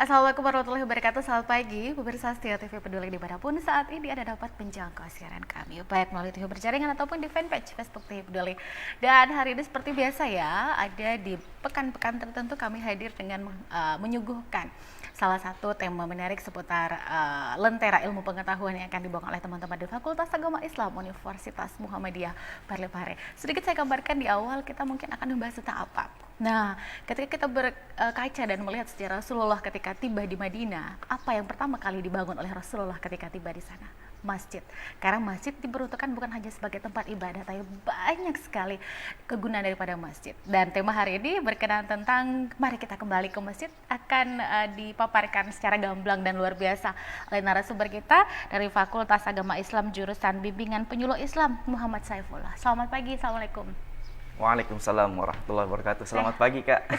Assalamualaikum warahmatullahi wabarakatuh. Selamat pagi, pemirsa Setia TV Peduli dimanapun saat ini Anda dapat menjangkau siaran kami, baik melalui TV berjaringan ataupun di fanpage Facebook TV Peduli. Dan hari ini seperti biasa ya, ada di pekan-pekan tertentu kami hadir dengan menyuguhkan salah satu tema menarik seputar lentera ilmu pengetahuan yang akan dibawa oleh teman-teman di Fakultas Agama Islam Universitas Muhammadiyah Parepare. Sedikit saya gambarkan di awal, kita mungkin akan membahas tentang apa. Nah, ketika kita berkaca dan melihat sejarah Rasulullah ketika tiba di Madinah, apa yang pertama kali dibangun oleh Rasulullah ketika tiba di sana? Masjid. Karena masjid diperuntukkan bukan hanya sebagai tempat ibadah, tapi banyak sekali kegunaan daripada masjid. Dan tema hari ini berkenaan tentang mari kita kembali ke masjid, akan dipaparkan secara gamblang dan luar biasa oleh narasumber kita dari Fakultas Agama Islam jurusan Bimbingan Penyuluh Islam Muhammad Saifullah. Selamat pagi, assalamualaikum. Waalaikumsalam warahmatullahi wabarakatuh. Selamat pagi, Kak.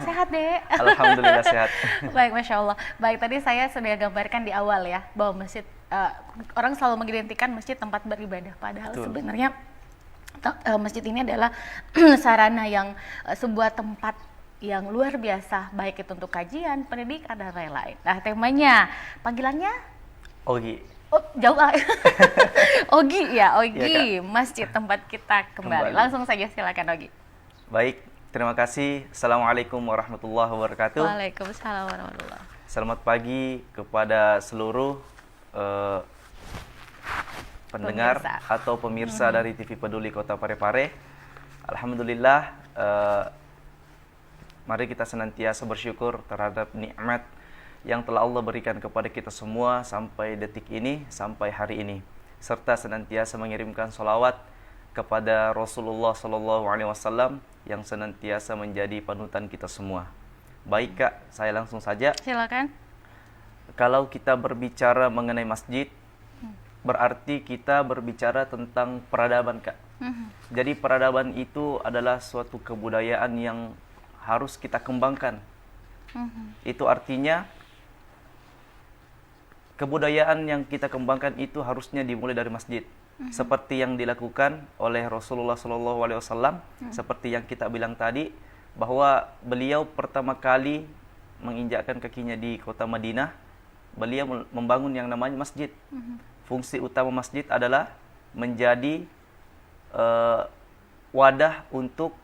Sehat deh. Alhamdulillah sehat. Baik, Masya Allah. Baik, tadi saya sudah gambarkan di awal ya, bahwa masjid, orang selalu mengidentikan masjid tempat beribadah. Padahal Betul. sebenarnya masjid ini adalah sarana yang, sebuah tempat yang luar biasa, baik itu untuk kajian, pendidikan, dan lain-lain. Nah, temanya, panggilannya? Ogi. Oh, jauh ah. Ogi ya, Ogi, Iya, masjid tempat kita kembali. Langsung saja silakan Ogi. Baik, terima kasih. Assalamualaikum warahmatullahi wabarakatuh. Waalaikumsalam warahmatullahi. Selamat pagi kepada seluruh pendengar Pemirsa. atau pemirsa dari TV Peduli Kota Parepare. Alhamdulillah, mari kita senantiasa bersyukur terhadap nikmat yang telah Allah berikan kepada kita semua sampai detik ini, sampai hari ini, serta senantiasa mengirimkan sholawat kepada Rasulullah SAW yang senantiasa menjadi panutan kita semua. Baik, Kak, saya langsung saja. Silakan. Kalau kita berbicara mengenai masjid, berarti kita berbicara tentang peradaban, Kak. Jadi peradaban itu adalah suatu kebudayaan yang harus kita kembangkan. Itu artinya kebudayaan yang kita kembangkan itu harusnya dimulai dari masjid. Seperti yang dilakukan oleh Rasulullah SAW, seperti yang kita bilang tadi, bahwa beliau pertama kali menginjakkan kakinya di kota Madinah, beliau membangun yang namanya masjid. Fungsi utama masjid adalah menjadi wadah untuk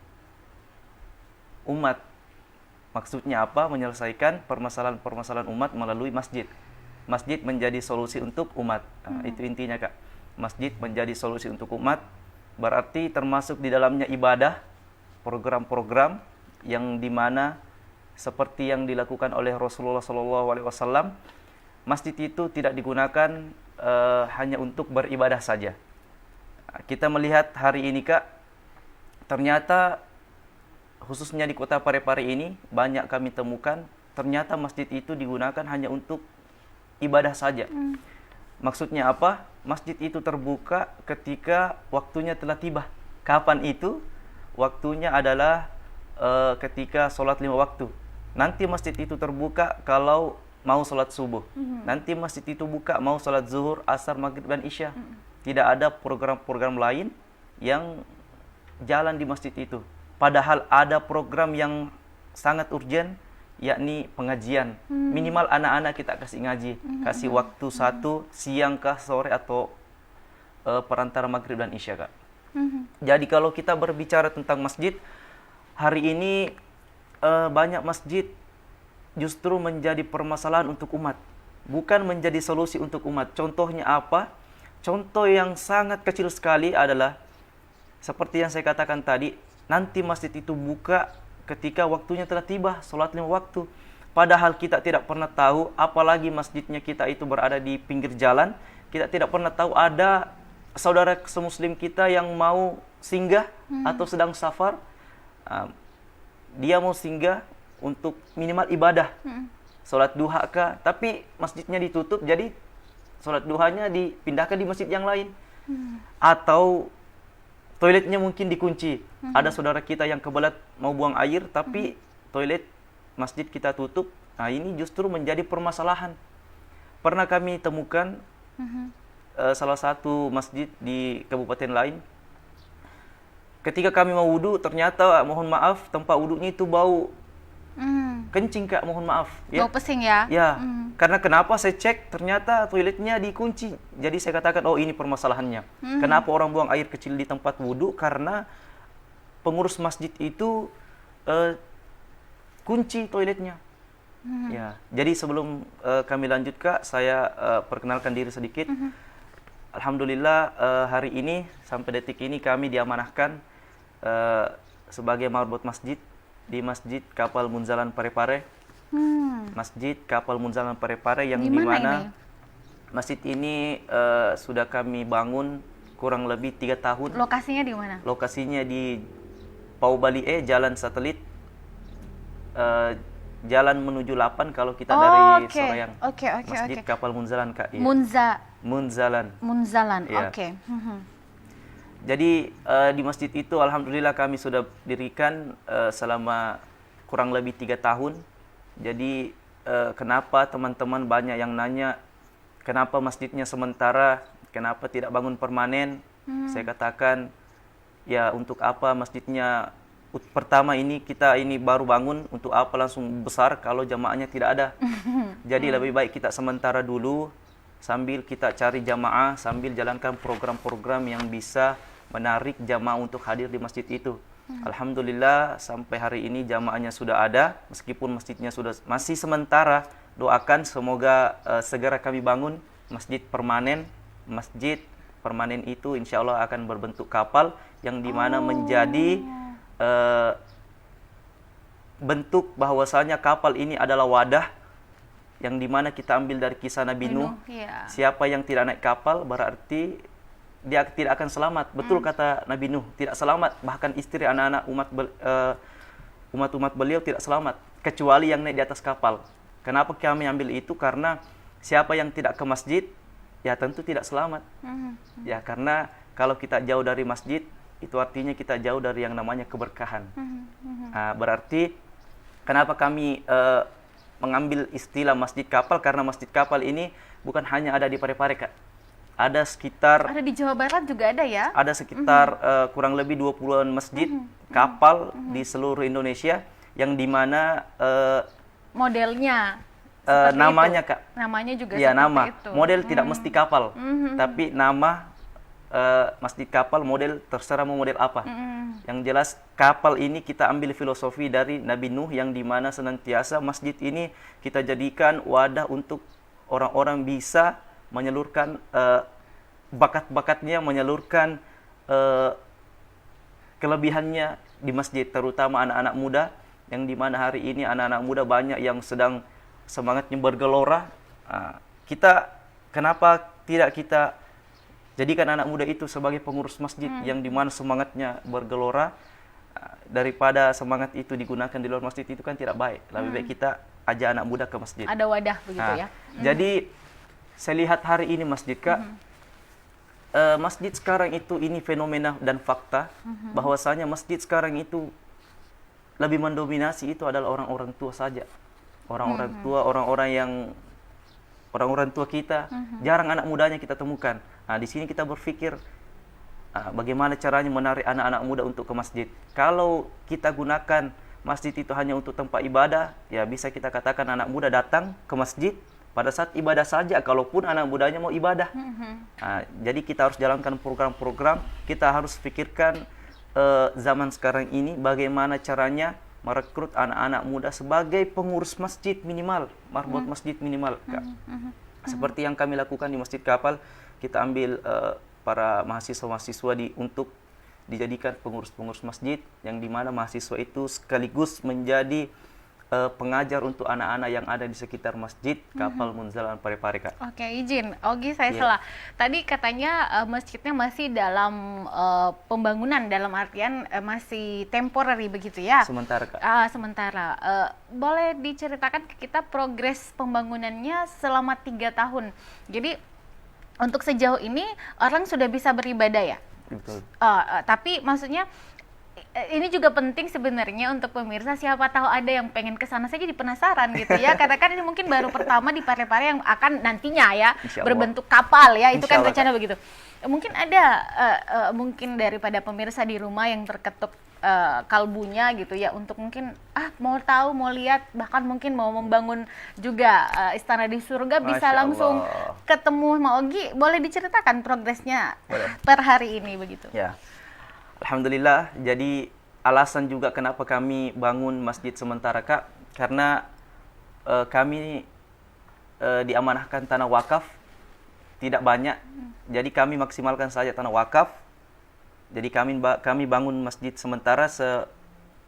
umat. Maksudnya apa? Menyelesaikan permasalahan-permasalahan umat melalui masjid. Masjid menjadi solusi untuk umat. Nah, itu intinya, Kak. Masjid menjadi solusi untuk umat, berarti termasuk di dalamnya ibadah, program-program yang dimana seperti yang dilakukan oleh Rasulullah SAW, masjid itu tidak digunakan hanya untuk beribadah saja. Kita melihat hari ini, Kak, ternyata khususnya di kota Parepare ini banyak kami temukan ternyata masjid itu digunakan hanya untuk ibadah saja. Maksudnya apa? Masjid itu terbuka ketika waktunya telah tiba. Kapan itu? Waktunya adalah ketika sholat 5 waktu. Nanti masjid itu terbuka kalau mau sholat subuh. Nanti masjid itu buka mau sholat zuhur, asar, maghrib, dan isya. Tidak ada program-program lain yang jalan di masjid itu. Padahal ada program yang sangat urgent, yakni pengajian. Minimal anak-anak kita kasih ngaji, kasih waktu satu, siang kah, sore, atau perantara maghrib dan isya, Kak. Jadi kalau kita berbicara tentang masjid, hari ini banyak masjid justru menjadi permasalahan untuk umat, bukan menjadi solusi untuk umat. Contohnya apa? Contoh yang sangat kecil sekali adalah seperti yang saya katakan tadi, nanti masjid itu buka ketika waktunya telah tiba, sholat 5 waktu. Padahal kita tidak pernah tahu, apalagi masjidnya kita itu berada di pinggir jalan, kita tidak pernah tahu ada saudara semuslim kita yang mau singgah atau sedang safar, dia mau singgah untuk minimal ibadah, sholat duha kah, tapi masjidnya ditutup, jadi sholat duhanya dipindahkan di masjid yang lain. Atau toiletnya mungkin dikunci. Ada saudara kita yang kebelat mau buang air, tapi toilet masjid kita tutup. Nah, ini justru menjadi permasalahan. Pernah kami temukan salah satu masjid di kabupaten lain. Ketika kami mau wudhu, ternyata mohon maaf tempat wudhunya itu bau Kencing Kak, mohon maaf. Bau pesing ya? Ya, karena kenapa saya cek ternyata toiletnya dikunci. Jadi saya katakan, oh ini permasalahannya. Kenapa orang buang air kecil di tempat wudhu? Karena pengurus masjid itu kunci toiletnya. Ya, jadi sebelum kami lanjut Kak, saya perkenalkan diri sedikit. Alhamdulillah hari ini sampai detik ini kami diamanahkan sebagai marbot masjid di Masjid Kapal Munzalan Parepare. Masjid Kapal Munzalan Parepare yang dimana masjid ini sudah kami bangun kurang lebih 3 tahun. Lokasinya di mana? Lokasinya di Pau Balie, Jalan Satelit, Jalan menuju 8 kalau kita dari Soreang. Masjid Kapal Munzalan Kak. Iya. Munzalan. Ya. Jadi di masjid itu alhamdulillah kami sudah dirikan selama kurang lebih 3 tahun. Jadi kenapa teman-teman banyak yang nanya kenapa masjidnya sementara, kenapa tidak bangun permanen? Saya katakan ya untuk apa masjidnya pertama ini kita ini baru bangun, untuk apa langsung besar kalau jamaahnya tidak ada. Jadi lebih baik kita sementara dulu sambil kita cari jamaah, sambil jalankan program-program yang bisa menarik jamaah untuk hadir di masjid itu. Alhamdulillah sampai hari ini jamaahnya sudah ada, meskipun masjidnya sudah masih sementara. Doakan semoga segera kami bangun masjid permanen. Masjid permanen itu insya Allah akan berbentuk kapal yang dimana menjadi bentuk bahwasanya kapal ini adalah wadah yang dimana kita ambil dari kisah Nabi Nuh. Siapa yang tidak naik kapal berarti dia tidak akan selamat. Betul kata Nabi Nuh, tidak selamat. Bahkan istri, anak-anak umat beliau tidak selamat kecuali yang naik di atas kapal. Kenapa kami ambil itu? Karena siapa yang tidak ke masjid ya tentu tidak selamat. Ya karena kalau kita jauh dari masjid itu artinya kita jauh dari yang namanya keberkahan. Berarti kenapa kami mengambil istilah masjid kapal? Karena masjid kapal ini bukan hanya ada di Parepare Kak. Ada di Jawa Barat juga ada ya? Ada sekitar kurang lebih 20-an masjid kapal di seluruh Indonesia yang dimana modelnya namanya itu. Kak. Namanya juga ya, seperti nama. itu. Model tidak mesti kapal, tapi nama masjid kapal model terserah mau model apa. Yang jelas kapal ini kita ambil filosofi dari Nabi Nuh yang dimana senantiasa masjid ini kita jadikan wadah untuk orang-orang bisa menyalurkan bakat-bakatnya, menyalurkan kelebihannya di masjid, terutama anak-anak muda yang dimana hari ini anak-anak muda banyak yang sedang semangatnya bergelora. Kenapa tidak kita jadikan anak muda itu sebagai pengurus masjid yang dimana semangatnya bergelora, daripada semangat itu digunakan di luar masjid itu kan tidak baik. Lebih baik kita ajak anak muda ke masjid. Ada wadah begitu ya. Jadi saya lihat hari ini masjid Kak, masjid sekarang itu ini fenomena dan fakta bahwasanya masjid sekarang itu lebih mendominasi itu adalah orang-orang tua saja. Orang-orang tua, orang-orang tua kita, jarang anak mudanya kita temukan. Di sini kita berpikir bagaimana caranya menarik anak-anak muda untuk ke masjid. Kalau kita gunakan masjid itu hanya untuk tempat ibadah, ya bisa kita katakan anak muda datang ke masjid pada saat ibadah saja, kalaupun anak mudanya mau ibadah. Jadi kita harus jalankan program-program, kita harus pikirkan zaman sekarang ini bagaimana caranya merekrut anak-anak muda sebagai pengurus masjid minimal, marbot masjid minimal Kak. Seperti yang kami lakukan di Masjid Kapal, kita ambil para mahasiswa-mahasiswa untuk dijadikan pengurus-pengurus masjid, yang dimana mahasiswa itu sekaligus menjadi pengajar untuk anak-anak yang ada di sekitar Masjid Kapal Munzalan Parepare Kak. Oke, izin. Ogi, saya salah. Tadi katanya masjidnya masih dalam pembangunan, dalam artian masih temporary begitu ya? Sementara Kak. Sementara. Boleh diceritakan ke kita progres pembangunannya selama 3 tahun. Jadi untuk sejauh ini orang sudah bisa beribadah ya? Betul. Tapi maksudnya ini juga penting sebenarnya untuk pemirsa, siapa tahu ada yang pengen ke sana, saya jadi penasaran gitu ya. Karena kan ini mungkin baru pertama di Parepare yang akan nantinya ya berbentuk kapal ya, itu kan rencana begitu. Mungkin ada mungkin daripada pemirsa di rumah yang terketuk kalbunya gitu ya untuk mungkin mau tahu, mau lihat, bahkan mungkin mau membangun juga istana di surga, bisa Masya langsung Allah. ketemu Ma Ogi. Boleh diceritakan progresnya Boleh. per hari ini begitu? Ya, alhamdulillah. Jadi alasan juga kenapa kami bangun masjid sementara Kak, karena kami diamanahkan tanah wakaf tidak banyak, jadi kami maksimalkan saja tanah wakaf. Jadi kami bangun masjid sementara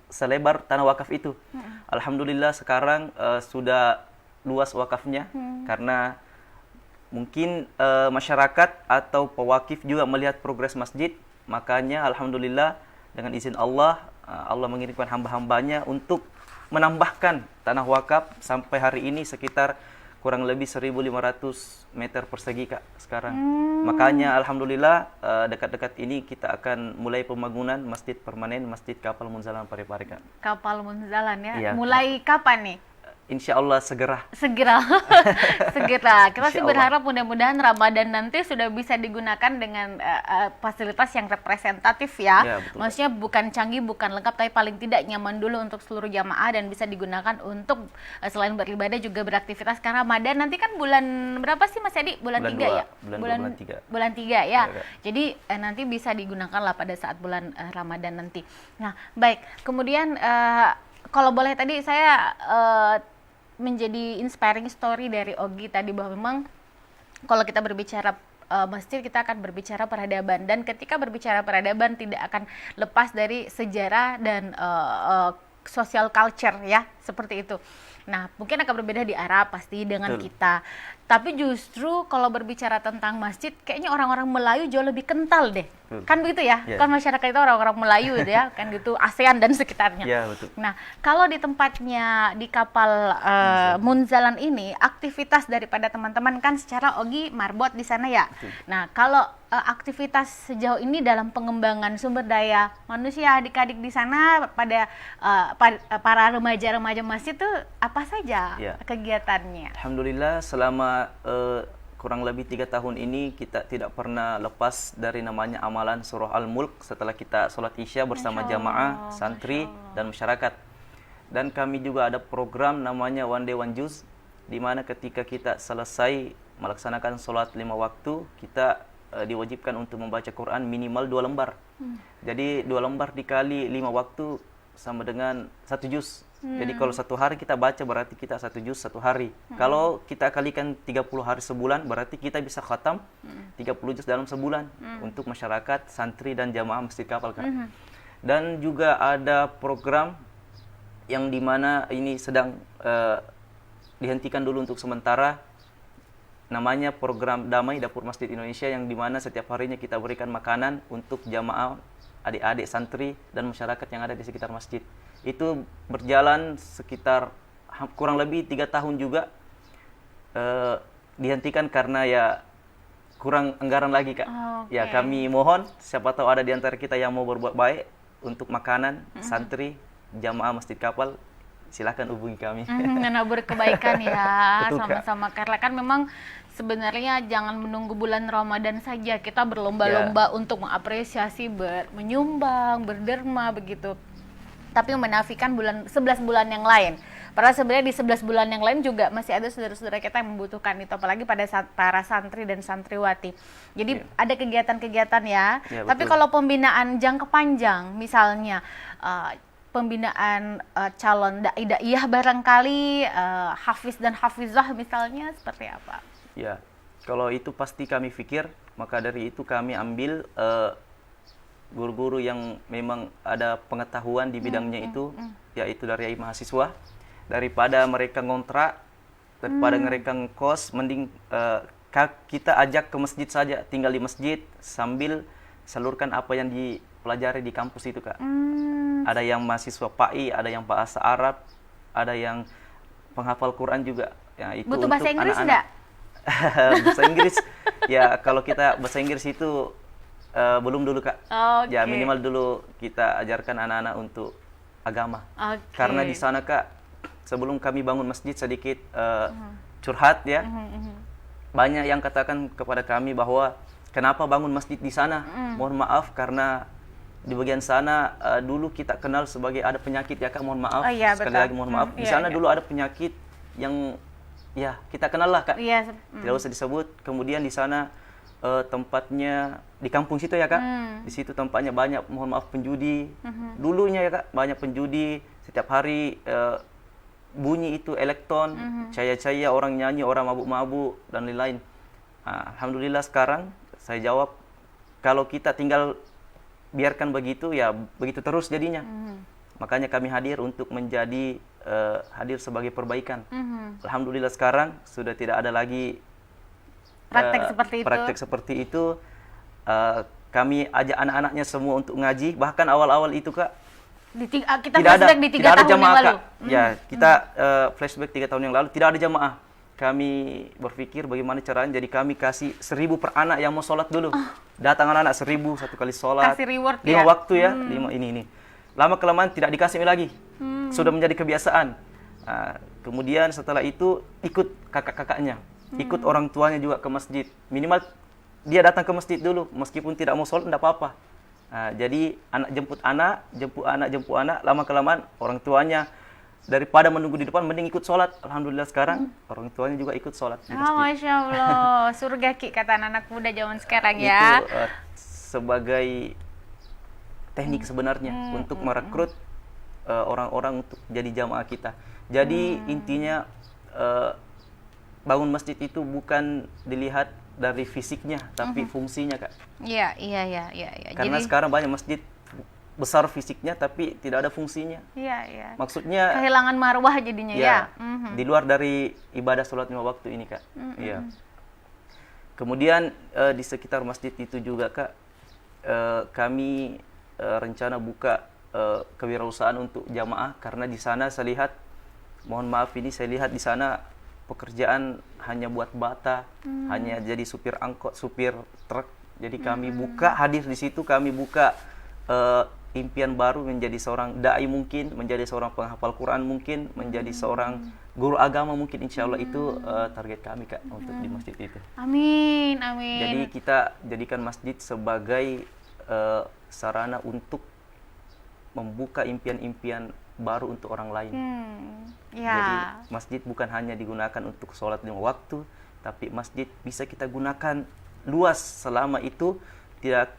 selebar tanah wakaf itu. Alhamdulillah sekarang sudah luas wakafnya, karena mungkin masyarakat atau pewakif juga melihat progres masjid, makanya alhamdulillah dengan izin Allah, Allah mengirimkan hamba-hambanya untuk menambahkan tanah wakaf sampai hari ini sekitar kurang lebih 1.500 meter persegi Kak sekarang. Makanya alhamdulillah dekat-dekat ini kita akan mulai pembangunan masjid permanen, Masjid Kapal Munzalan Parepare Kak. Kapal Munzalan ya. Iya. Mulai kapan nih? Insya Allah segera. Segera. Segera. Kita sih Insya Allah. berharap mudah-mudahan Ramadan nanti sudah bisa digunakan dengan fasilitas yang representatif ya. Ya, betul. Maksudnya bukan canggih, bukan lengkap, tapi paling tidak nyaman dulu untuk seluruh jamaah dan bisa digunakan untuk selain beribadah juga beraktivitas. Karena Ramadan nanti kan bulan berapa sih Mas Edi? Bulan 3 2, ya? bulan 3. Bulan 3 ya. Ya, Kak. Jadi nanti bisa digunakan lah pada saat bulan Ramadan nanti. Nah, baik. Kemudian kalau boleh tadi saya menjadi inspiring story dari Ogi tadi bahwa memang kalau kita berbicara masjid, kita akan berbicara peradaban, dan ketika berbicara peradaban tidak akan lepas dari sejarah dan social culture ya, seperti itu. Nah, mungkin akan berbeda di Arab pasti dengan Betul. kita. Tapi justru kalau berbicara tentang masjid, kayaknya orang-orang Melayu jauh lebih kental deh. Betul. Kan begitu ya? Ya. Kan masyarakat itu orang-orang Melayu ya, kan gitu, ASEAN dan sekitarnya. Ya, betul. Nah, kalau di tempatnya di kapal Munzalan ini, aktivitas daripada teman-teman kan secara Ogi marbot di sana ya. Betul. Nah, kalau aktivitas sejauh ini dalam pengembangan sumber daya manusia adik-adik di sana pada para remaja-remaja masjid itu apa saja Ya. kegiatannya? Alhamdulillah selama kurang lebih 3 tahun ini kita tidak pernah lepas dari namanya amalan surah Al-Mulk setelah kita sholat Isya bersama Masya Allah, jamaah, santri, Masya Allah. dan masyarakat. Dan kami juga ada program namanya One Day One Juz, di mana ketika kita selesai melaksanakan sholat 5 waktu, kita diwajibkan untuk membaca Quran minimal 2 lembar. Jadi 2 lembar dikali 5 waktu sama dengan 1 juz. Jadi kalau 1 hari kita baca berarti kita 1 juz 1 hari. Kalau kita kalikan 30 hari sebulan berarti kita bisa khatam 30 juz dalam sebulan untuk masyarakat, santri, dan jamaah Masjid Kapal Kak. Dan juga ada program yang dimana ini sedang dihentikan dulu untuk sementara, namanya program Damai Dapur Masjid Indonesia, yang dimana setiap harinya kita berikan makanan untuk jamaah, adik-adik santri, dan masyarakat yang ada di sekitar masjid. Itu berjalan sekitar kurang lebih 3 tahun juga, dihentikan karena ya kurang anggaran lagi Kak. Oke. Ya kami mohon siapa tahu ada di antara kita yang mau berbuat baik untuk makanan santri jamaah Masjid Kapal, silahkan hubungi kami. Menabur kebaikan ya, Betul, Kak. sama-sama. Karena kan memang sebenarnya jangan menunggu bulan Ramadan saja, kita berlomba-lomba untuk mengapresiasi, menyumbang, berderma begitu. Tapi menafikan 11 bulan yang lain. Padahal sebenarnya di 11 bulan yang lain juga masih ada saudara-saudara kita yang membutuhkan itu, apalagi pada saat para santri dan santriwati. Jadi ada kegiatan-kegiatan ya. Ya, Tapi betul. kalau pembinaan jangka panjang, misalnya pembinaan calon dai-daiyah barangkali, hafiz dan hafizah misalnya, seperti apa? Ya, kalau itu pasti kami pikir, maka dari itu kami ambil guru-guru yang memang ada pengetahuan di bidangnya itu, yaitu dari mahasiswa. Daripada mereka ngontrak, daripada mereka ngekos, mending kita ajak ke masjid saja, tinggal di masjid sambil salurkan apa yang dipelajari di kampus itu Kak. Ada yang mahasiswa PAI, ada yang bahasa Arab, ada yang penghafal Quran juga. Ya, itu Butuh untuk bahasa Inggris anak-anak. enggak? Bahasa Inggris ya, kalau kita bahasa Inggris itu belum dulu Kak. Oke. Ya minimal dulu kita ajarkan anak-anak untuk agama. Oke. Karena di sana Kak, sebelum kami bangun masjid sedikit curhat ya, banyak yang katakan kepada kami bahwa kenapa bangun masjid di sana. Mohon maaf karena di bagian sana dulu kita kenal sebagai ada penyakit ya Kak, mohon maaf. Oh, iya, Sekali betul. lagi mohon maaf. Di Iya, sana iya. dulu ada penyakit yang ya kita kenal lah Kak. Iya. Tidak usah disebut. Kemudian di sana tempatnya di kampung situ ya Kak. Di situ tempatnya banyak mohon maaf penjudi. Dulunya ya Kak, banyak penjudi. Setiap hari bunyi itu elektron, cahaya-cahaya, orang nyanyi, orang mabuk-mabuk dan lain-lain. Alhamdulillah sekarang saya jawab, kalau kita tinggal biarkan begitu ya begitu terus jadinya. Makanya kami hadir untuk menjadi hadir sebagai perbaikan. Alhamdulillah sekarang sudah tidak ada lagi praktek seperti itu. Kami ajak anak-anaknya semua untuk ngaji. Bahkan awal-awal itu Kak, Kita flashback di 3 tidak ada tahun yang jamaah lalu. Kak. Ya, kita flashback 3 tahun yang lalu tidak ada jamaah. Kami berpikir bagaimana caranya, jadi kami kasih 1.000 per anak yang mau sholat dulu. Datang anak-anak 1.000 satu kali sholat. Kasih reward 5 ya? waktu ya, 5 ini. Lama kelamaan tidak dikasih lagi. Sudah menjadi kebiasaan. Kemudian setelah itu ikut kakak-kakaknya, ikut orang tuanya juga ke masjid. Minimal dia datang ke masjid dulu, meskipun tidak mau sholat tidak apa-apa. Jadi anak jemput anak, lama kelamaan orang tuanya daripada menunggu di depan mending ikut sholat. Alhamdulillah sekarang orang tuanya juga ikut sholat di masjid. Masya Allah, surga Ki kata anak muda zaman sekarang ya. Itu sebagai teknik sebenarnya untuk merekrut orang-orang untuk jadi jamaah kita. Jadi intinya bangun masjid itu bukan dilihat dari fisiknya, tapi fungsinya Kak. Iya. Karena Jadi, sekarang banyak masjid besar fisiknya tapi tidak ada fungsinya. Iya. Maksudnya Kehilangan marwah jadinya ya. di luar dari ibadah sholat 5 waktu ini Kak. Iya. Kemudian di sekitar masjid itu juga Kak, kami rencana buka kewirausahaan untuk jamaah, karena di sana saya lihat, mohon maaf ini saya lihat di sana pekerjaan hanya buat bata, hanya jadi supir angkot, supir truk. Jadi kami hadir di situ, kami buka impian baru menjadi seorang dai mungkin, menjadi seorang penghafal Quran mungkin, menjadi seorang guru agama mungkin, insya Allah itu target kami Kak untuk di masjid itu. Amin. Jadi kita jadikan masjid sebagai sarana untuk membuka impian-impian baru untuk orang lain. Jadi masjid bukan hanya digunakan untuk sholat 5 waktu, tapi masjid bisa kita gunakan luas selama itu tidak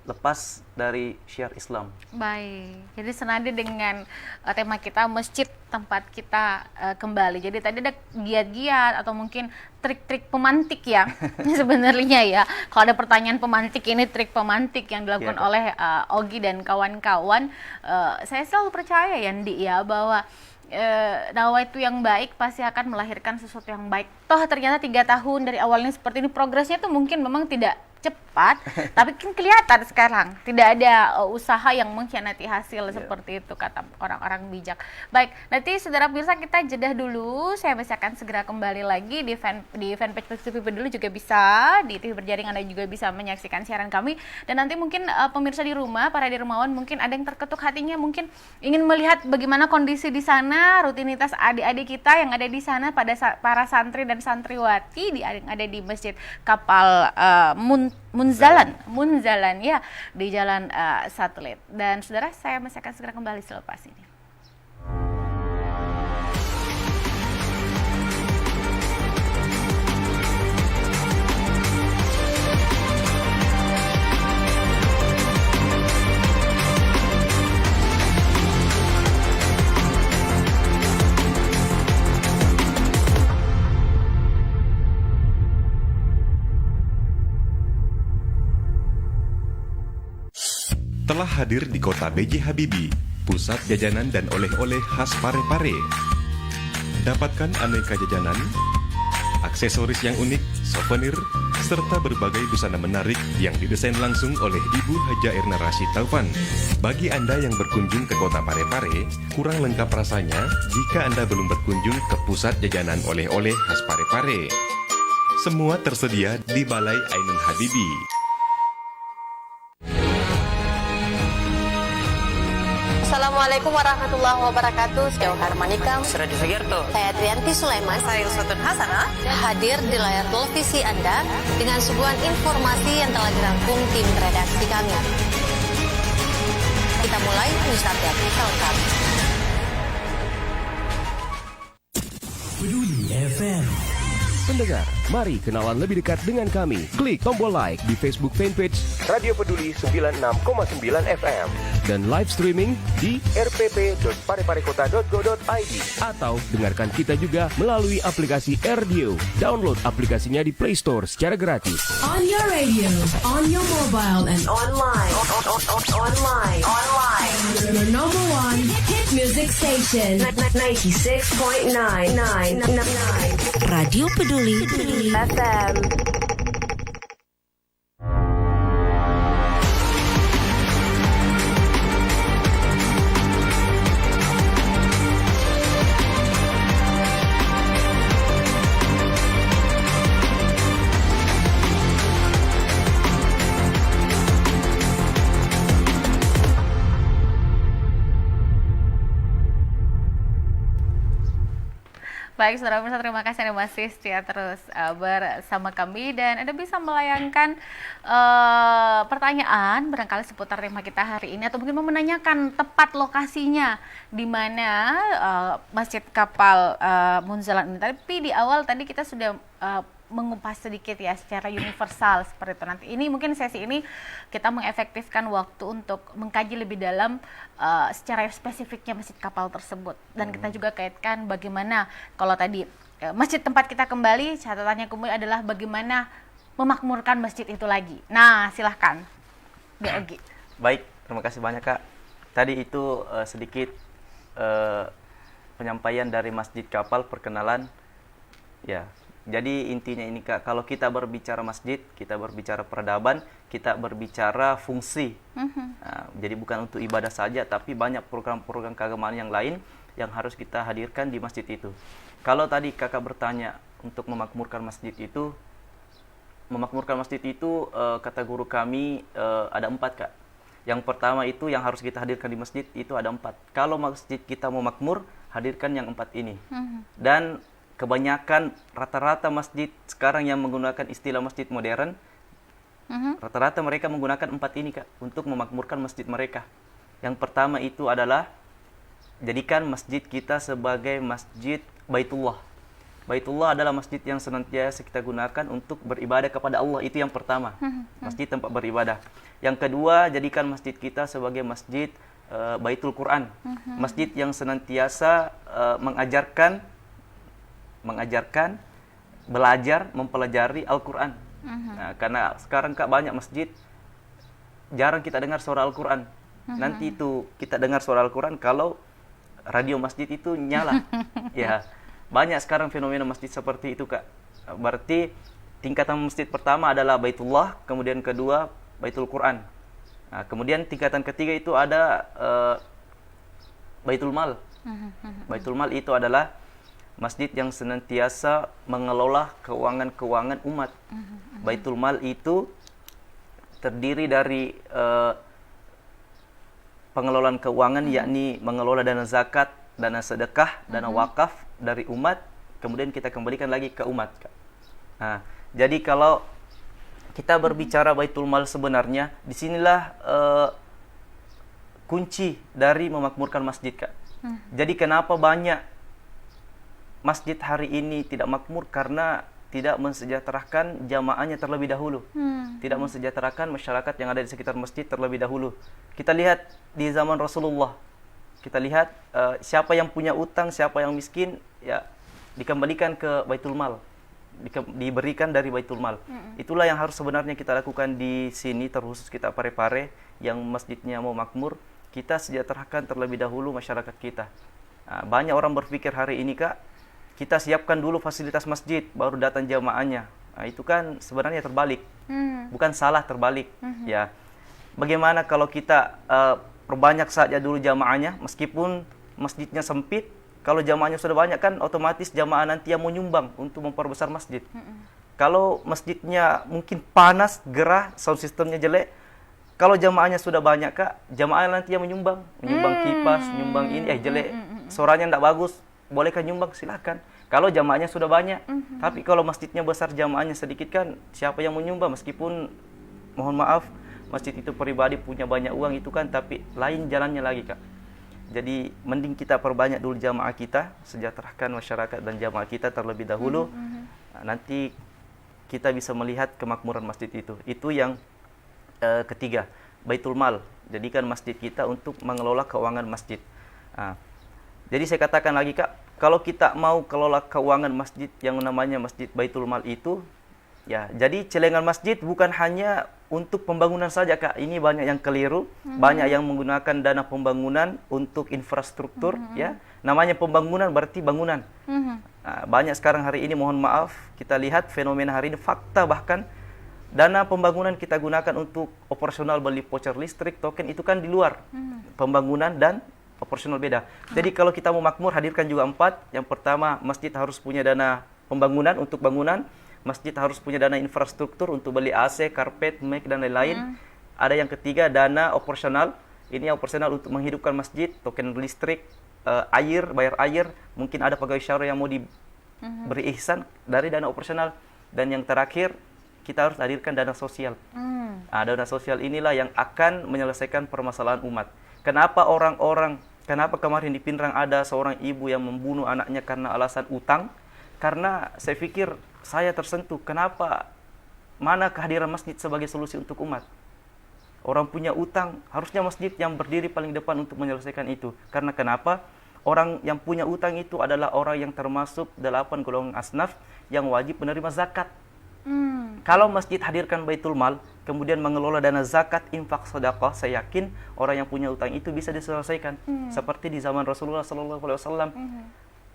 lepas dari syiar Islam. Baik, jadi senada dengan tema kita masjid tempat kita kembali. Jadi tadi ada giat-giat atau mungkin trik-trik pemantik ya sebenarnya ya. Kalau ada pertanyaan pemantik, ini trik pemantik yang dilakukan oleh Ogi dan kawan-kawan. Saya selalu percaya ya Ndi ya, bahwa dakwah itu yang baik pasti akan melahirkan sesuatu yang baik. Toh ternyata 3 tahun dari awalnya seperti ini, progresnya tuh mungkin memang tidak cepat, tapi kan kelihatan sekarang tidak ada usaha yang mengkhianati hasil seperti itu kata orang-orang bijak. Baik, nanti saudara pemirsa kita jeda dulu. Saya masih akan segera kembali lagi di fanpage TV Peduli, juga bisa di TV Berjaring Anda juga bisa menyaksikan siaran kami. Dan nanti mungkin pemirsa di rumah, para dermawan mungkin ada yang terketuk hatinya, mungkin ingin melihat bagaimana kondisi di sana, rutinitas adik-adik kita yang ada di sana, pada para santri dan santriwati yang ada di Masjid Kapal Munzalan ya, di Jalan Satelit. Dan saudara, saya masih akan segera kembali selepas ini. Telah hadir di kota B.J. Habibie, pusat jajanan dan oleh-oleh khas Parepare. Dapatkan aneka jajanan, aksesoris yang unik, souvenir, serta berbagai busana menarik yang didesain langsung oleh Ibu Haja Erna Rashid Taufan. Bagi Anda yang berkunjung ke kota Parepare, kurang lengkap rasanya jika Anda belum berkunjung ke pusat jajanan oleh-oleh khas Parepare. Semua tersedia di Balai Ainun Habibie. Assalamualaikum warahmatullahi wabarakatuh. Saya Harmanikam. Suradi Sugiarto. Saya Trianti Sulaiman. Saya Uswatun Hasanah. Hadir di layar televisi Anda dengan suguhan informasi yang telah dirangkum tim redaksi kami. kita mulai wisata selengkap. Peduli FM. Pendengar, mari kenalan lebih dekat dengan kami. Klik tombol like di Facebook fanpage Radio Peduli 96,9 FM dan live streaming di rpp.pareparekota.go.id atau dengarkan kita juga melalui aplikasi Radio. Download aplikasinya di Play Store secara gratis. On your radio, on your mobile, and Online. your number one hit music station. 96.9. Radio Peduli FM. Baik, saudara pemirsa, terima kasih Anda masih setia terus bersama kami dan Anda bisa melayangkan pertanyaan barangkali seputar tema kita hari ini atau mungkin mau menanyakan tepat lokasinya di mana Masjid Kapal Munzalan ini. Tapi di awal tadi kita sudah mengupas sedikit ya secara universal seperti itu. Nanti ini mungkin sesi ini kita mengefektifkan waktu untuk mengkaji lebih dalam secara spesifiknya masjid kapal tersebut dan kita juga kaitkan bagaimana kalau tadi masjid tempat kita kembali, catatannya kemudian adalah bagaimana memakmurkan masjid itu lagi. Nah, silahkan Ogi. Baik, terima kasih banyak Kak. Tadi itu sedikit penyampaian dari Masjid Kapal, perkenalan. Ya, jadi intinya ini Kak, kalau kita berbicara masjid, kita berbicara peradaban, kita berbicara fungsi. Nah, jadi bukan untuk ibadah saja, tapi banyak program-program keagamaan yang lain yang harus kita hadirkan di masjid itu. Kalau tadi Kakak bertanya untuk memakmurkan masjid itu, kata guru kami ada 4 Kak. Yang pertama itu yang harus kita hadirkan di masjid itu ada 4. Kalau masjid kita mau makmur, hadirkan yang 4 ini. Dan kebanyakan rata-rata masjid sekarang yang menggunakan istilah masjid modern, rata-rata mereka menggunakan 4 ini Kak untuk memakmurkan masjid mereka. Yang pertama itu adalah jadikan masjid kita sebagai masjid Baitullah. Baitullah adalah masjid yang senantiasa kita gunakan untuk beribadah kepada Allah, itu yang pertama. Masjid tempat beribadah. Yang kedua, jadikan masjid kita sebagai masjid Baitul Quran. Masjid yang senantiasa mengajarkan, belajar, mempelajari Al-Quran. Nah, karena sekarang Kak banyak masjid jarang kita dengar suara Al-Quran. Nanti itu kita dengar suara Al-Quran kalau radio masjid itu nyala. Ya, banyak sekarang fenomena masjid seperti itu Kak. Berarti tingkatan masjid pertama adalah Baitullah, kemudian kedua Baitul Quran. Nah, kemudian tingkatan ketiga itu ada Baitul Mal. Baitul Mal itu adalah masjid yang senantiasa mengelola keuangan-keuangan umat. Baitul Mal itu terdiri dari pengelolaan keuangan, yakni mengelola dana zakat, dana sedekah, dana wakaf dari umat, kemudian kita kembalikan lagi ke umat. Nah, jadi kalau kita berbicara Baitul Mal sebenarnya, disinilah kunci dari memakmurkan masjid Kak. Jadi kenapa banyak masjid hari ini tidak makmur? Karena tidak mensejahterakan jamaahnya terlebih dahulu. Tidak mensejahterakan masyarakat yang ada di sekitar masjid terlebih dahulu. Kita lihat di zaman Rasulullah. Kita lihat siapa yang punya utang, siapa yang miskin, ya dikembalikan ke Baitul Mal. Diberikan dari Baitul Mal. Itulah yang harus sebenarnya kita lakukan di sini, terkhusus kita Parepare yang masjidnya mau makmur. Kita sejahterakan terlebih dahulu masyarakat kita. Nah, banyak orang berpikir hari ini Kak, kita siapkan dulu fasilitas masjid, baru datang jamaahnya. Nah, itu kan sebenarnya terbalik. Bukan salah, terbalik. Ya, bagaimana kalau kita perbanyak saja dulu jamaahnya, meskipun masjidnya sempit, kalau jamaahnya sudah banyak kan otomatis jamaah nanti yang mau nyumbang untuk memperbesar masjid. Kalau masjidnya mungkin panas, gerah, sound systemnya jelek, kalau jamaahnya sudah banyak Kak, jamaah nanti yang menyumbang kipas, nyumbang ini, jelek, suaranya tidak bagus, bolehkah nyumbang? Silakan. Kalau jamaahnya sudah banyak. Tapi kalau masjidnya besar, jamaahnya sedikit kan, siapa yang menyumbang? Meskipun mohon maaf, masjid itu pribadi punya banyak uang itu kan, tapi lain jalannya lagi Kak. Jadi mending kita perbanyak dulu jamaah kita, sejahterakan masyarakat dan jamaah kita terlebih dahulu. Nanti kita bisa melihat kemakmuran masjid itu. Itu yang ketiga, Baitul Mal. Jadikan masjid kita untuk mengelola keuangan masjid. Jadi saya katakan lagi Kak, kalau kita mau kelola keuangan masjid yang namanya Masjid Baitul Mal itu, ya, jadi celengan masjid bukan hanya untuk pembangunan saja Kak. Ini banyak yang keliru, banyak yang menggunakan dana pembangunan untuk infrastruktur, ya. Namanya pembangunan berarti bangunan. Banyak sekarang hari ini, mohon maaf, kita lihat fenomena hari ini, fakta bahkan dana pembangunan kita gunakan untuk operasional beli voucher listrik, token, itu kan di luar. Pembangunan dan operasional beda. Jadi kalau kita mau makmur, hadirkan juga 4. Yang pertama, masjid harus punya dana pembangunan untuk bangunan. Masjid harus punya dana infrastruktur untuk beli AC, karpet, mic, dan lain-lain. Ada yang ketiga, dana operasional. Ini operasional untuk menghidupkan masjid, token listrik, air, bayar air. Mungkin ada pegawai syara yang mau diberi ihsan dari dana operasional. Dan yang terakhir, kita harus hadirkan dana sosial. Dana sosial inilah yang akan menyelesaikan permasalahan umat. Kenapa kemarin di Pinrang ada seorang ibu yang membunuh anaknya karena alasan utang? Karena saya pikir, saya tersentuh, kenapa, mana kehadiran masjid sebagai solusi untuk umat? Orang punya utang, harusnya masjid yang berdiri paling depan untuk menyelesaikan itu. Karena kenapa? Orang yang punya utang itu adalah orang yang termasuk 8 golongan asnaf yang wajib menerima zakat. Kalau masjid hadirkan Baitul Mal, kemudian mengelola dana zakat, infak, sedekah, saya yakin orang yang punya utang itu bisa diselesaikan. Seperti di zaman Rasulullah SAW.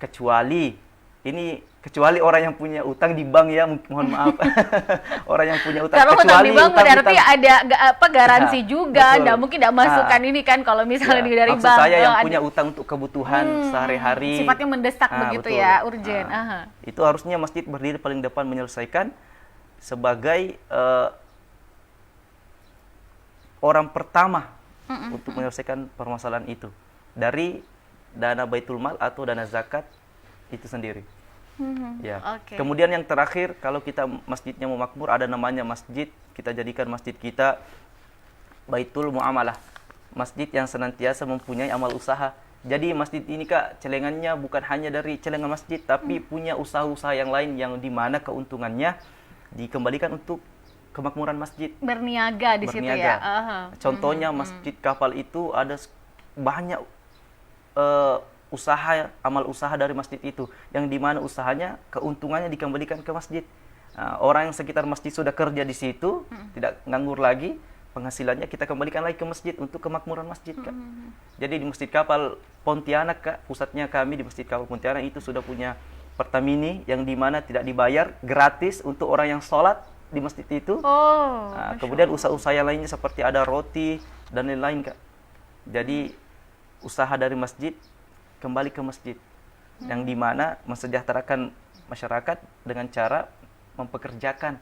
Kecuali orang yang punya utang di bank, ya, mohon maaf. Orang yang punya utang, kalau utang di bank berarti ada garansi Nah, juga, betul. nggak mungkin tidak masukkan ini kan kalau misalnya dari maksud bank. saya yang ada punya utang untuk kebutuhan sehari-hari, sifatnya mendesak begitu betul. ya, urgen. Itu harusnya masjid berdiri paling depan menyelesaikan sebagai orang pertama untuk menyelesaikan permasalahan itu dari dana Baitul Mal atau dana zakat itu sendiri. Ya. Oke. Kemudian yang terakhir, kalau kita masjidnya mau makmur, ada namanya masjid, kita jadikan masjid kita Baitul Muamalah, masjid yang senantiasa mempunyai amal usaha. Jadi masjid ini Kak, celengannya bukan hanya dari celengan masjid, tapi punya usaha-usaha yang lain yang dimana keuntungannya dikembalikan untuk kemakmuran masjid. Berniaga di situ ya. Contohnya masjid kapal itu ada banyak amal usaha dari masjid itu, yang dimana usahanya, keuntungannya dikembalikan ke masjid. Orang yang sekitar masjid sudah kerja di situ, tidak nganggur lagi, penghasilannya kita kembalikan lagi ke masjid untuk kemakmuran masjid Kak. Jadi di Masjid Kapal Pontianak Kak, pusatnya kami di Masjid Kapal Pontianak itu sudah punya pertamini yang dimana tidak dibayar, gratis untuk orang yang sholat di masjid itu. Kemudian usaha-usaha yang lainnya seperti ada roti dan lain-lain Kak. Jadi usaha dari masjid kembali ke masjid, yang dimana mensejahterakan masyarakat dengan cara mempekerjakan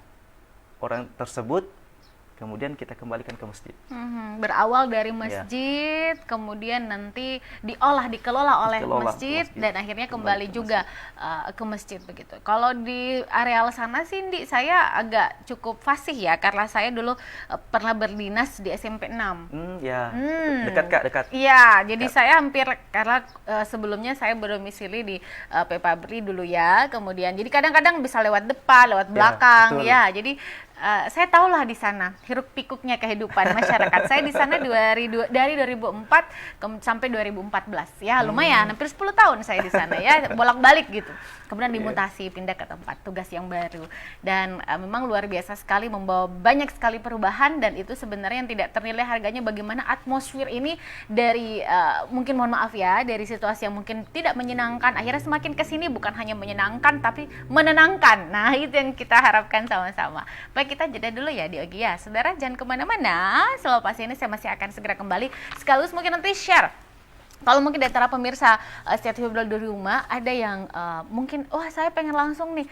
orang tersebut, kemudian kita kembalikan ke masjid. Berawal dari masjid, kemudian nanti dikelola oleh masjid, dan akhirnya kembali juga ke masjid begitu. Kalau di areal sana sih, saya agak cukup fasih ya, karena saya dulu pernah berdinas di SMP 6. Dekat Kak, dekat. Iya, jadi saya hampir, karena sebelumnya saya berdomisili di Pepabri dulu ya, kemudian jadi kadang-kadang bisa lewat depan, lewat belakang, betul. ya. Jadi saya tahulah di sana hiruk pikuknya kehidupan masyarakat. Saya di sana dari 2004 sampai 2014, ya lumayan, hampir 10 tahun saya di sana ya, bolak-balik gitu. Kemudian dimutasi, pindah ke tempat tugas yang baru, dan memang luar biasa sekali, membawa banyak sekali perubahan, dan itu sebenarnya yang tidak ternilai harganya, bagaimana atmosfer ini dari mungkin, mohon maaf ya, dari situasi yang mungkin tidak menyenangkan, akhirnya semakin kesini bukan hanya menyenangkan tapi menenangkan. Nah, itu yang kita harapkan sama-sama. Baik, kita jeda dulu ya di Ogi ya. Saudara jangan kemana-mana, selepas ini saya masih akan segera kembali, sekaligus mungkin nanti share. Kalau mungkin dari para pemirsa Setia TV di rumah ada yang mungkin, saya pengen langsung nih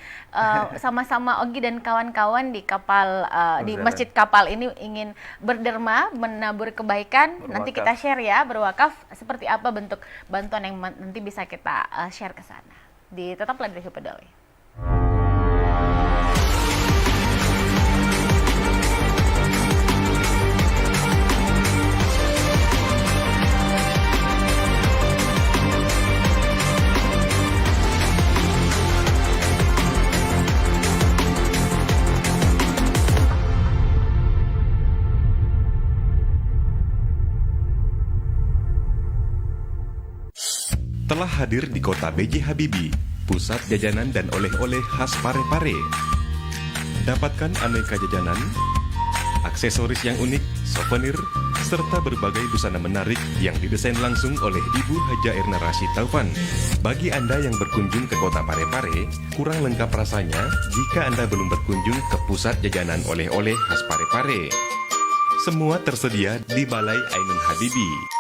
sama-sama Ogi dan kawan-kawan di kapal, di Masjid Kapal ini ingin berderma, menabur kebaikan. Berwakaf. Nanti kita share ya, berwakaf seperti apa bentuk bantuan yang nanti bisa kita share ke sana. Tetaplah di TV Peduli. telah hadir di kota B.J. Habibie, pusat jajanan dan oleh-oleh khas Parepare. Dapatkan aneka jajanan, aksesoris yang unik, souvenir, serta berbagai busana menarik yang didesain langsung oleh Ibu Haja Erna Rashid Taufan. Bagi Anda yang berkunjung ke kota Parepare, kurang lengkap rasanya jika Anda belum berkunjung ke pusat jajanan oleh-oleh khas Parepare. Semua tersedia di Balai Ainun Habibie.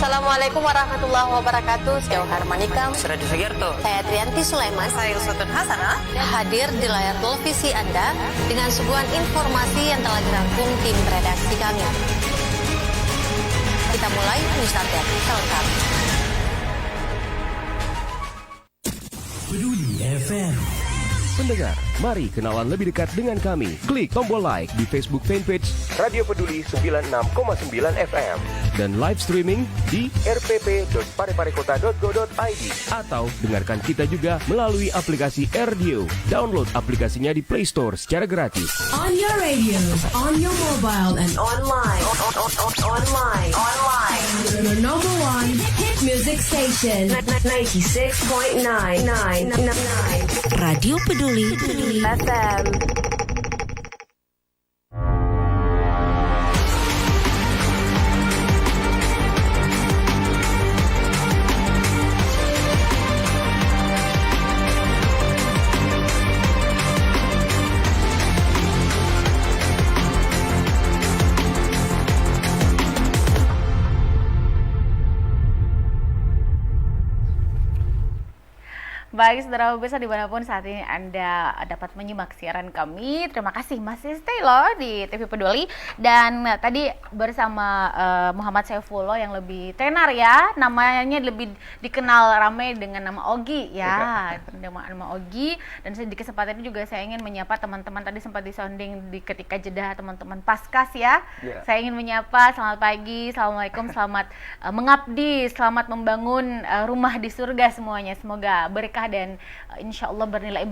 Assalamualaikum warahmatullahi wabarakatuh. Saya Ohar Manikam. Suradi Sugiarto. Saya Trianti Sulaiman. Saya Usutun Hasanah. Hadir di layar televisi Anda dengan suguhan informasi yang telah dirangkum tim redaksi kami. Kita mulai news update selengkap. Peduli FM. Pendengar, mari kenalan lebih dekat dengan kami. Klik tombol like di Facebook fanpage Radio Peduli 96,9 FM dan live streaming di rpp.pareparekota.go.id atau dengarkan kita juga melalui aplikasi RDO. Download aplikasinya di Play Store secara gratis. On your radio, on your mobile, and Online. your number one hit music station. 96.9. Radio Peduli. FM. Baik, saudara pemirsa dimanapun saat ini Anda dapat menyimak siaran kami. Terima kasih masih stay loh di TV Peduli. Dan tadi bersama Muhammad Saifullah yang lebih tenar ya. Namanya lebih dikenal ramai dengan nama Ogi ya. Nama Ogi. Dan di kesempatan ini juga saya ingin menyapa teman-teman. Tadi sempat disounding di ketika jeda teman-teman Paskas ya. Saya ingin menyapa, selamat pagi, assalamualaikum, selamat mengabdi, selamat membangun rumah di surga semuanya. Semoga berkah dan insya Allah bernilai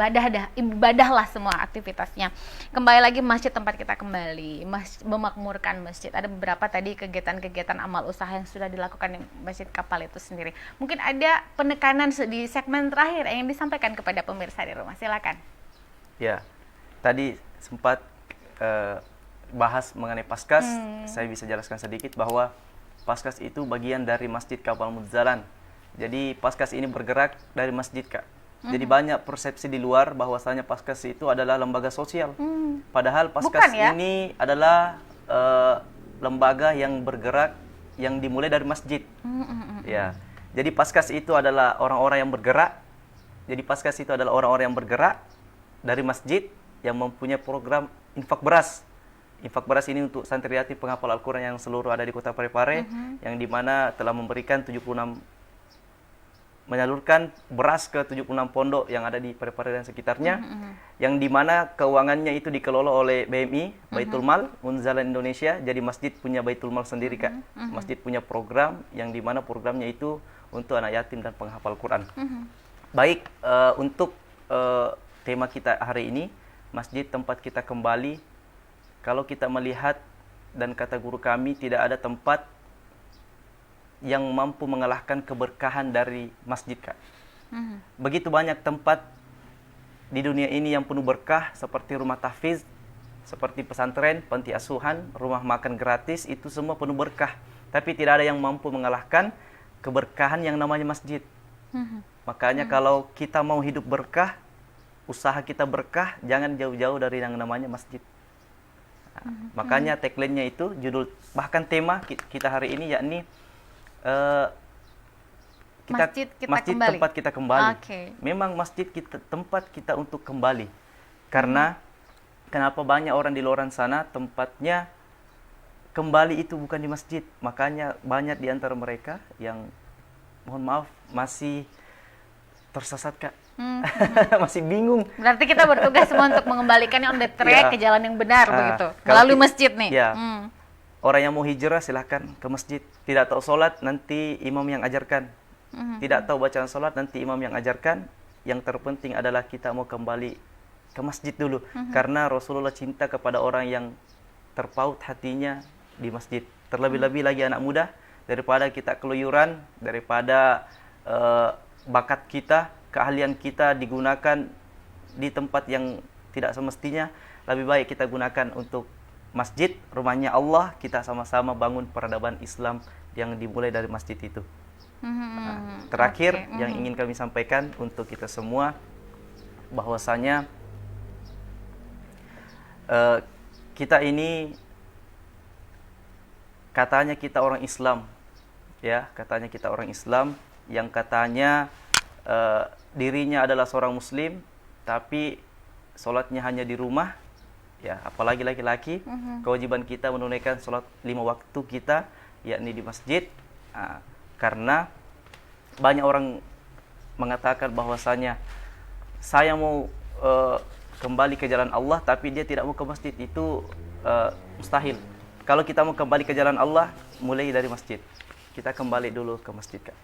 ibadahlah semua aktivitasnya. Kembali lagi masjid tempat kita kembali, memakmurkan masjid. Ada beberapa tadi kegiatan-kegiatan amal usaha yang sudah dilakukan di Masjid Kapal itu sendiri. Mungkin ada penekanan di segmen terakhir yang disampaikan kepada pemirsa di rumah. Silakan. Ya, tadi sempat bahas mengenai Paskas. Saya bisa jelaskan sedikit bahwa Paskas itu bagian dari Masjid Kapal Mudzalan. Jadi Paskas ini bergerak dari masjid, Kak. Jadi banyak persepsi di luar bahwasanya Paskas itu adalah lembaga sosial. Padahal Paskas ini adalah lembaga yang bergerak yang dimulai dari masjid. Ya. Jadi Paskas itu adalah orang-orang yang bergerak. Jadi Paskas itu adalah orang-orang yang bergerak dari masjid yang mempunyai program infak beras. Infak beras ini untuk santriati penghafal Al-Quran yang seluruh ada di Kota Parepare, yang dimana telah memberikan menyalurkan beras ke 76 pondok yang ada di Parepare dan sekitarnya, yang dimana keuangannya itu dikelola oleh BMI, Baitul Mal, Munzalan Indonesia. Jadi masjid punya Baitul Mal sendiri, Kak. Masjid punya program yang dimana programnya itu untuk anak yatim dan penghafal Quran. Baik, untuk tema kita hari ini, masjid tempat kita kembali. Kalau kita melihat dan kata guru kami, tidak ada tempat yang mampu mengalahkan keberkahan dari masjid, Kak. Begitu banyak tempat di dunia ini yang penuh berkah, seperti rumah tahfiz, seperti pesantren, panti asuhan, rumah makan gratis, itu semua penuh berkah. Tapi tidak ada yang mampu mengalahkan keberkahan yang namanya masjid. Makanya kalau kita mau hidup berkah, usaha kita berkah, jangan jauh-jauh dari yang namanya masjid. Makanya tagline-nya itu, judul bahkan tema kita hari ini yakni masjid tempat kita kembali. Memang masjid tempat kita untuk kembali. Karena kenapa banyak orang di luar sana tempatnya kembali itu bukan di masjid. Makanya banyak di antara mereka yang mohon maaf masih tersesat, Kak. Masih bingung. Berarti kita bertugas semua untuk mengembalikannya on the track ke jalan yang benar begitu. Melalui masjid nih. Orang yang mau hijrah silahkan ke masjid. Tidak tahu sholat, nanti imam yang ajarkan. Tidak tahu bacaan sholat, nanti imam yang ajarkan. Yang terpenting adalah kita mau kembali ke masjid dulu. Karena Rasulullah cinta kepada orang yang terpaut hatinya di masjid. Terlebih-lebih lagi anak muda, daripada kita keluyuran, daripada bakat kita, keahlian kita digunakan di tempat yang tidak semestinya, lebih baik kita gunakan untuk masjid, rumahnya Allah, kita sama-sama bangun peradaban Islam yang dimulai dari masjid itu. Terakhir, yang ingin kami sampaikan untuk kita semua, bahwasanya kita ini katanya kita orang Islam, ya, katanya kita orang Islam yang katanya dirinya adalah seorang Muslim, tapi sholatnya hanya di rumah, ya, apalagi laki-laki. Kewajiban kita menunaikan sholat 5 waktu kita, yakni di masjid. Karena banyak orang mengatakan bahwasanya saya mau kembali ke jalan Allah, tapi dia tidak mau ke masjid. Itu mustahil. Kalau kita mau kembali ke jalan Allah, mulai dari masjid. Kita kembali dulu ke masjid, Kak.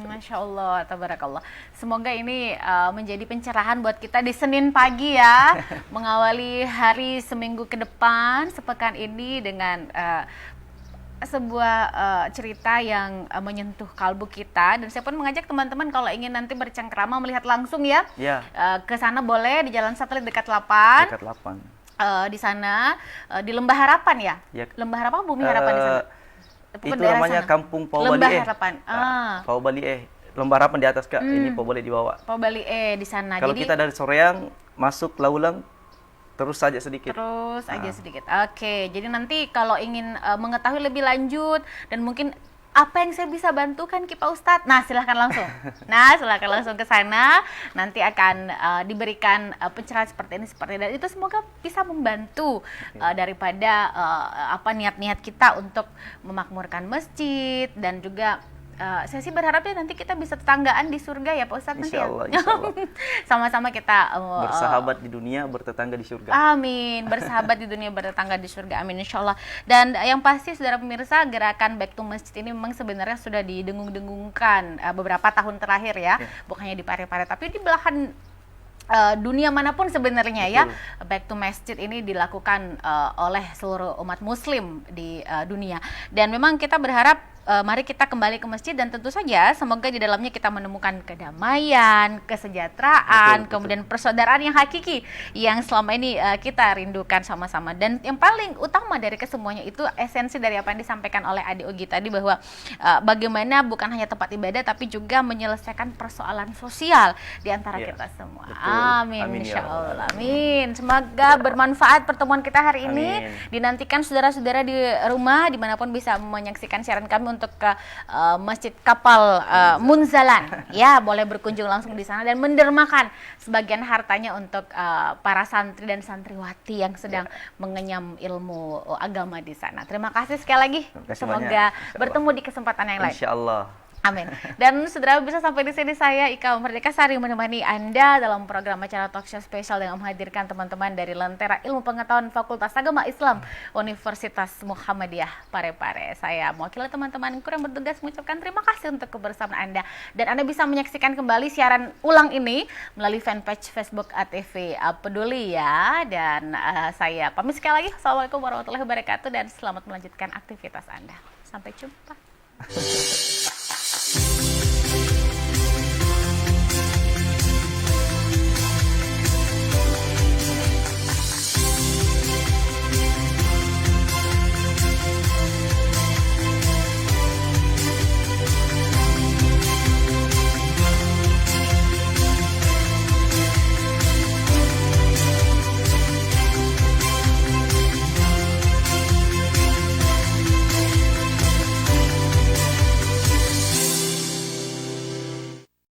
Masya Allah, tabarakallah. Semoga ini menjadi pencerahan buat kita di Senin pagi ya, mengawali hari seminggu ke depan, sepekan ini dengan sebuah cerita yang menyentuh kalbu kita. Dan saya pun mengajak teman-teman kalau ingin nanti bercengkrama melihat langsung ya, ke sana boleh di Jalan Satelit dekat 8. Dekat 8. Di sana di Lembah Harapan ya? Lembah Harapan, Bumi Harapan di sana. Itu namanya sana. Kampung Pau Bali Lembah Harapan. Pau Bali Lembah Harapan di atas, Kak. Ini Pau Bali di bawah. Pau Bali di sana. Kalau kita dari Soreang masuk Laulang, terus saja sedikit. Terus aja sedikit. Oke, jadi nanti kalau ingin mengetahui lebih lanjut dan mungkin apa yang saya bisa bantu kan Pak Ustadz? Nah, silahkan langsung. Ke sana. Nanti akan diberikan pencerahan seperti ini. Dan itu semoga bisa membantu daripada niat-niat kita untuk memakmurkan masjid. Dan juga saya sih berharapnya nanti kita bisa tetanggaan di surga ya Pak Ustadz. Insya Allah, insya Allah. Sama-sama kita bersahabat di dunia, bertetangga di surga. Amin. Bersahabat di dunia, bertetangga di surga. Amin, insya Allah. Dan yang pasti saudara pemirsa, gerakan Back to Masjid ini memang sebenarnya sudah didengung-dengungkan beberapa tahun terakhir ya. Bukan hanya di Parepare, tapi di belahan dunia manapun sebenarnya. Betul. Ya, Back to Masjid ini dilakukan oleh seluruh umat Muslim di dunia. Dan memang kita berharap mari kita kembali ke masjid, dan tentu saja semoga di dalamnya kita menemukan kedamaian, kesejahteraan, kemudian persaudaraan yang hakiki yang selama ini kita rindukan sama-sama. Dan yang paling utama dari kesemuanya itu esensi dari apa yang disampaikan oleh Adi Ogi tadi, bahwa bagaimana bukan hanya tempat ibadah tapi juga menyelesaikan persoalan sosial di antara kita semua. Betul. Amin, insya Allah. Amin. Semoga bermanfaat pertemuan kita hari ini. Dinantikan saudara-saudara di rumah dimanapun bisa menyaksikan siaran kami untuk ke Masjid Kapal Munzalan. Ya, boleh berkunjung langsung di sana dan mendermakan sebagian hartanya untuk para santri dan santriwati yang sedang mengenyam ilmu agama di sana. Terima kasih sekali lagi. Semoga bertemu di kesempatan yang lain. Insya Allah. Amin. Dan saudara bisa sampai di sini saya Ika Merdeka Sari menemani Anda dalam program acara talk show spesial dengan menghadirkan teman-teman dari Lentera Ilmu Pengetahuan Fakultas Agama Islam Universitas Muhammadiyah Parepare. Saya mewakili teman-teman kurang bertugas mengucapkan terima kasih untuk kebersamaan Anda, dan Anda bisa menyaksikan kembali siaran ulang ini melalui fanpage Facebook ATV Peduli ya. Dan saya pamit sekali lagi. Assalamualaikum warahmatullahi wabarakatuh dan selamat melanjutkan aktivitas Anda. Sampai jumpa.